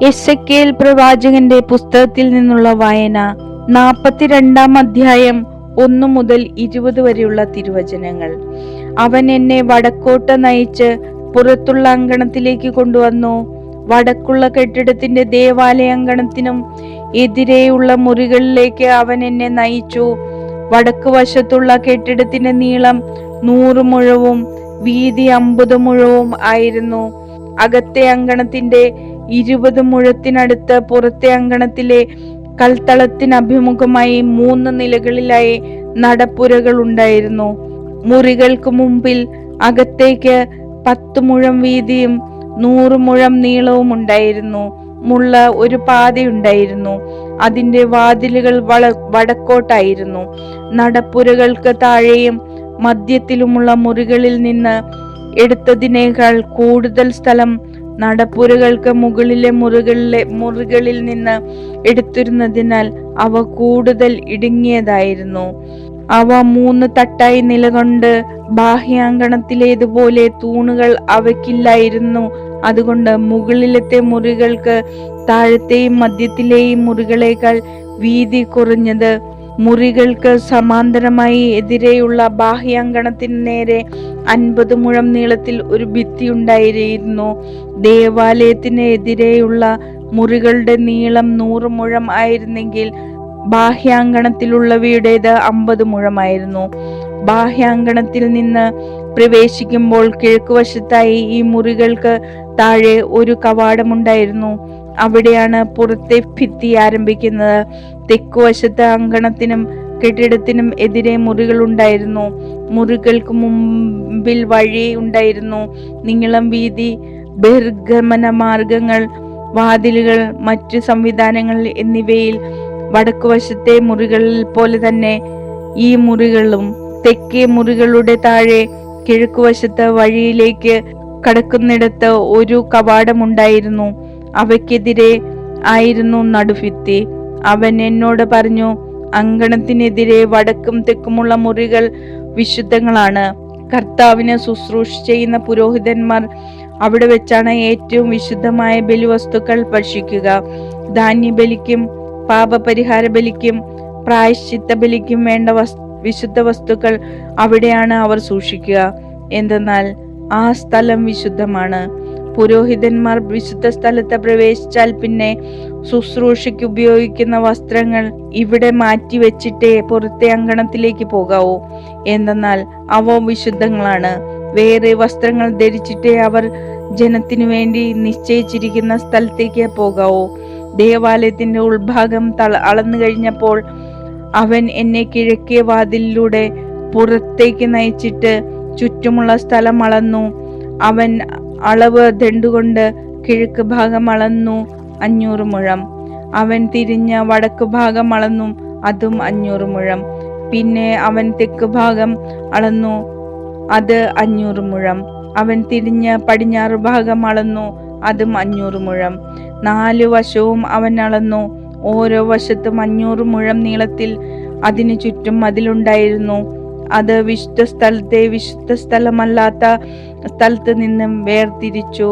എസെക്കേൽ പ്രവാചകന്റെ പുസ്തകത്തിൽ നിന്നുള്ള വായന 42-ാം അധ്യായം 1 മുതൽ 20 വരെയുള്ള തിരുവചനങ്ങൾ. അവൻ എന്നെ വടക്കോട്ട് നയിച്ച് പുറത്തുള്ള അങ്കണത്തിലേക്ക് കൊണ്ടുവന്നു. വടക്കുള്ള കെട്ടിടത്തിന്റെ ദേവാലയ അങ്കണത്തിനും എതിരെയുള്ള മുറികളിലേക്ക് അവൻ എന്നെ നയിച്ചു. വടക്ക് വശത്തുള്ള കെട്ടിടത്തിന്റെ നീളം 100 മുഴവും വീതി 50 മുഴവും ആയിരുന്നു. അകത്തെ അങ്കണത്തിന്റെ 20 മുഴത്തിനടുത്ത് പുറത്തെ അങ്കണത്തിലെ കൽത്തളത്തിനഭിമുഖമായി 3 നിലകളിലായി നടപ്പുരകൾ ഉണ്ടായിരുന്നു. മുറികൾക്ക് മുമ്പിൽ അകത്തേക്ക് 10 മുഴം വീതിയും 100 മുഴം നീളവും ഉണ്ടായിരുന്നു മുള്ള ഒരു പാതയുണ്ടായിരുന്നു. അതിന്റെ വാതിലുകൾ വടക്കോട്ടായിരുന്നു. നടപ്പുരകൾക്ക് താഴെയും മധ്യത്തിലുമുള്ള മുറികളിൽ നിന്ന് എടുത്തതിനേക്കാൾ കൂടുതൽ സ്ഥലം നടപ്പുരകൾക്ക് മുകളിലെ മുറികളിൽ നിന്ന് എടുത്തിരുന്നതിനാൽ അവ കൂടുതൽ ഇടുങ്ങിയതായിരുന്നു. അവ 3 തട്ടായി നിലകൊണ്ട് ബാഹ്യാങ്കണത്തിലേതുപോലെ തൂണുകൾ അവയ്ക്കില്ലായിരുന്നു. അതുകൊണ്ട് മുകളിലത്തെ മുറികൾക്ക് താഴത്തെയും മധ്യത്തിലെയും മുറികളേക്കാൾ വീതി കുറഞ്ഞത്. മുറികൾക്ക് സമാന്തരമായി എതിരെയുള്ള ബാഹ്യാങ്കണത്തിന് നേരെ 50 മുഴം നീളത്തിൽ ഒരു ഭിത്തി ഉണ്ടായിരുന്നു. ദേവാലയത്തിന് എതിരെയുള്ള മുറികളുടെ നീളം 100 മുഴം ആയിരുന്നെങ്കിൽ ബാഹ്യാങ്കണത്തിലുള്ളവയുടേത് 50 മുഴമായിരുന്നു. ബാഹ്യാങ്കണത്തിൽ നിന്ന് പ്രവേശിക്കുമ്പോൾ കിഴക്കുവശത്തായി ഈ മുറികൾക്ക് താഴെ ഒരു കവാടമുണ്ടായിരുന്നു. അവിടെയാണ് പുറത്തെ ഭിത്തി ആരംഭിക്കുന്നത്. തെക്കുവശത്ത് അങ്കണത്തിനും കെട്ടിടത്തിനും എതിരെ മുറികൾ ഉണ്ടായിരുന്നു. മുറികൾക്ക് മുമ്പിൽ വഴി ഉണ്ടായിരുന്നു. നീളം, വീതി, ബഹിർഗമന മാർഗങ്ങൾ, വാതിലുകൾ, മറ്റു സംവിധാനങ്ങൾ എന്നിവയിൽ വടക്കുവശത്തെ മുറികളിൽ പോലെ തന്നെ ഈ മുറികളും. തെക്കേ മുറികളുടെ താഴെ കിഴക്കുവശത്ത് വഴിയിലേക്ക് കടക്കുന്നിടത്ത് ഒരു കവാടമുണ്ടായിരുന്നു. അവയ്ക്കെതിരെ ആയിരുന്നു നടുഭിത്തി. അവൻ എന്നോട് പറഞ്ഞു, അങ്കണത്തിനെതിരെ വടക്കും തെക്കുമുള്ള മുറികൾ വിശുദ്ധങ്ങളാണ്. കർത്താവിന് ശുശ്രൂഷ ചെയ്യുന്ന പുരോഹിതന്മാർ അവിടെ വെച്ചാണ് ഏറ്റവും വിശുദ്ധമായ ബലിവസ്തുക്കൾ ഭക്ഷിക്കുക. ധാന്യബലിക്കും പാപപരിഹാര ബലിക്കും പ്രായശ്ചിത്ത ബലിക്കും വേണ്ട വിശുദ്ധ വസ്തുക്കൾ അവിടെയാണ് അവർ സൂക്ഷിക്കുക. എന്തെന്നാൽ ആ സ്ഥലം വിശുദ്ധമാണ്. പുരോഹിതന്മാർ വിശുദ്ധ സ്ഥലത്ത് പ്രവേശിച്ചാൽ പിന്നെ ശുശ്രൂഷയ്ക്ക് ഉപയോഗിക്കുന്ന വസ്ത്രങ്ങൾ ഇവിടെ മാറ്റിവെച്ചിട്ടേ പുറത്തെ അങ്കണത്തിലേക്ക് പോകാവൂ. എന്തെന്നാൽ അവ വിശുദ്ധങ്ങളാണ്. വേറെ വസ്ത്രങ്ങൾ ധരിച്ചിട്ടേ അവർ ജനത്തിനു വേണ്ടി നിശ്ചയിച്ചിരിക്കുന്ന സ്ഥലത്തേക്ക് പോകാവൂ. ദേവാലയത്തിന്റെ ഉൾഭാഗം അളന്നു കഴിഞ്ഞപ്പോൾ അവൻ എന്നെ കിഴക്കേ വാതിലിലൂടെ പുറത്തേക്ക് നയിച്ചിട്ട് ചുറ്റുമുള്ള സ്ഥലം അളന്നു. അവൻ അളവ് ദണ്ഡുകൊണ്ട് കിഴക്ക് ഭാഗം അളന്നു 500 മുഴം. അവൻ തിരിഞ്ഞ വടക്ക് ഭാഗം അളന്നു, അതും 500 മുഴം. പിന്നെ അവൻ തെക്ക് ഭാഗം അളന്നു, അത് 500 മുഴം. അവൻ തിരിഞ്ഞ പടിഞ്ഞാറ് ഭാഗം അളന്നു, അതും 500 മുഴം. 4 വശവും അവൻ അളന്നു. ഓരോ വശത്തും 500 മുഴം നീളത്തിൽ അതിനു ചുറ്റും മതിലുണ്ടായിരുന്നു. അത് വിശുദ്ധ സ്ഥലത്തെ വിശുദ്ധ സ്ഥലമല്ലാത്ത സ്ഥലത്ത് നിന്നും വേർതിരിച്ചു.